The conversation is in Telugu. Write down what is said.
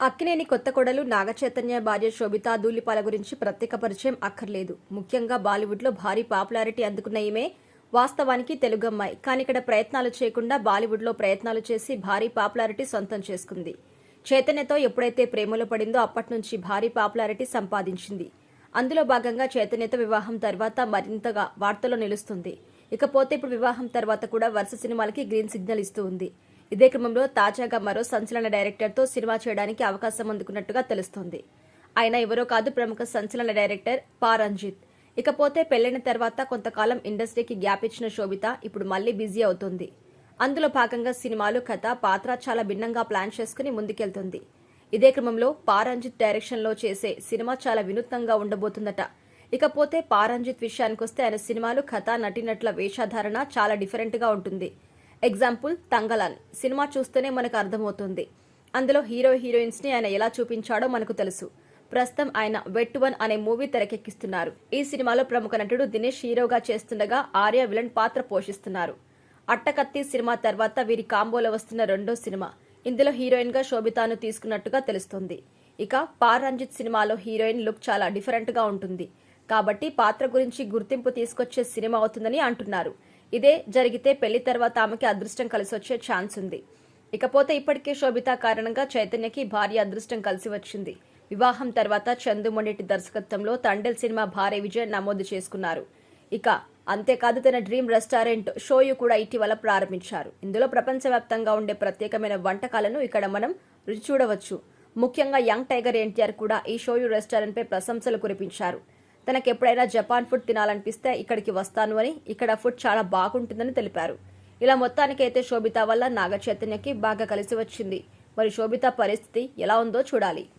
అక్కినేని కొత్త కోడలు నాగచైతన్య భార్య శోభితా ధూళిపాల గురించి ప్రత్యేక పరిచయం అక్కర్లేదు. ముఖ్యంగా బాలీవుడ్లో భారీ పాపులారిటీ అందుకున్న ఈమె వాస్తవానికి తెలుగమ్మాయి. కానీ ఇక్కడ ప్రయత్నాలు చేయకుండా బాలీవుడ్లో ప్రయత్నాలు చేసి భారీ పాపులారిటీ సొంతం చేసుకుంది. చైతన్యతో ఎప్పుడైతే ప్రేమలో పడిందో అప్పటి నుంచి భారీ పాపులారిటీ సంపాదించింది. అందులో భాగంగా చైతన్యతో వివాహం తర్వాత మరింతగా వార్తల్లో నిలుస్తుంది. ఇకపోతే ఇప్పుడు వివాహం తర్వాత కూడా వరుస సినిమాలకి గ్రీన్ సిగ్నల్ ఇస్తూ ఉంది. ఇదే క్రమంలో తాజాగా మరో సంచలన డైరెక్టర్తో సినిమా చేయడానికి అవకాశం అందుకున్నట్టుగా తెలుస్తోంది. ఆయన ఎవరో కాదు, ప్రముఖ సంచలన డైరెక్టర్ పా రంజిత్. ఇకపోతే పెళ్లైన తర్వాత కొంతకాలం ఇండస్ట్రీకి గ్యాప్ ఇచ్చిన శోభిత ఇప్పుడు మళ్లీ బిజీ అవుతోంది. అందులో భాగంగా సినిమాలు, కథ, పాత్ర చాలా భిన్నంగా ప్లాన్ చేసుకుని ముందుకెళ్తుంది. ఇదే క్రమంలో పా రంజిత్ డైరెక్షన్లో చేసే సినిమా చాలా వినూత్నంగా ఉండబోతుందట. ఇకపోతే పా రంజిత్ విషయానికొస్తే ఆయన సినిమాలు, కథ, నటీనటుల వేషధారణ చాలా డిఫరెంట్గా ఉంటుంది. ఎగ్జాంపుల్ తంగలాన్ సినిమా చూస్తేనే మనకు అర్థమవుతుంది. అందులో హీరోయిన్స్ ని ఆయన ఎలా చూపించాడో మనకు తెలుసు. ప్రస్తుతం ఆయన వెట్ వన్ అనే మూవీ తెరకెక్కిస్తున్నారు. ఈ సినిమాలో ప్రముఖ నటుడు దినేష్ హీరోగా చేస్తుండగా ఆర్య విలన్ పాత్ర పోషిస్తున్నారు. అట్టకత్తి సినిమా తర్వాత వీరి కాంబోలో వస్తున్న రెండో సినిమా. ఇందులో హీరోయిన్ గా శోభితాను తీసుకున్నట్టుగా తెలుస్తోంది. ఇక పా రంజిత్ సినిమాలో హీరోయిన్ లుక్ చాలా డిఫరెంట్ గా ఉంటుంది. కాబట్టి పాత్ర గురించి గుర్తింపు తీసుకొచ్చే సినిమా అవుతుందని అంటున్నారు. ఇదే జరిగితే పెళ్లి తర్వాత ఆమెకి అదృష్టం కలిసొచ్చే ఛాన్స్ ఉంది. ఇకపోతే ఇప్పటికే శోభిత కారణంగా చైతన్యకి భారీ అదృష్టం కలిసి వచ్చింది. వివాహం తర్వాత చందు మొండెట్టి దర్శకత్వంలో తండెల్ సినిమా భారీ విజయం నమోదు చేసుకున్నారు. ఇక అంతేకాదు తన డ్రీమ్ రెస్టారెంట్ షోయు కూడా ఇటీవల ప్రారంభించారు. ఇందులో ప్రపంచవ్యాప్తంగా ఉండే ప్రత్యేకమైన వంటకాలను ఇక్కడ మనం రుచి చూడవచ్చు. ముఖ్యంగా యంగ్ టైగర్ ఎన్టీఆర్ కూడా ఈ షోయు రెస్టారెంట్ పై ప్రశంసలు కురిపించారు. తనకెప్పుడైనా జపాన్ ఫుడ్ తినాలనిపిస్తే ఇక్కడికి వస్తాను అని, ఇక్కడ ఫుడ్ చాలా బాగుంటుందని తెలిపారు. ఇలా మొత్తానికైతే శోభిత వల్ల నాగ చైతన్యకి బాగా కలిసి వచ్చింది. మరి శోభిత పరిస్థితి ఎలా ఉందో చూడాలి.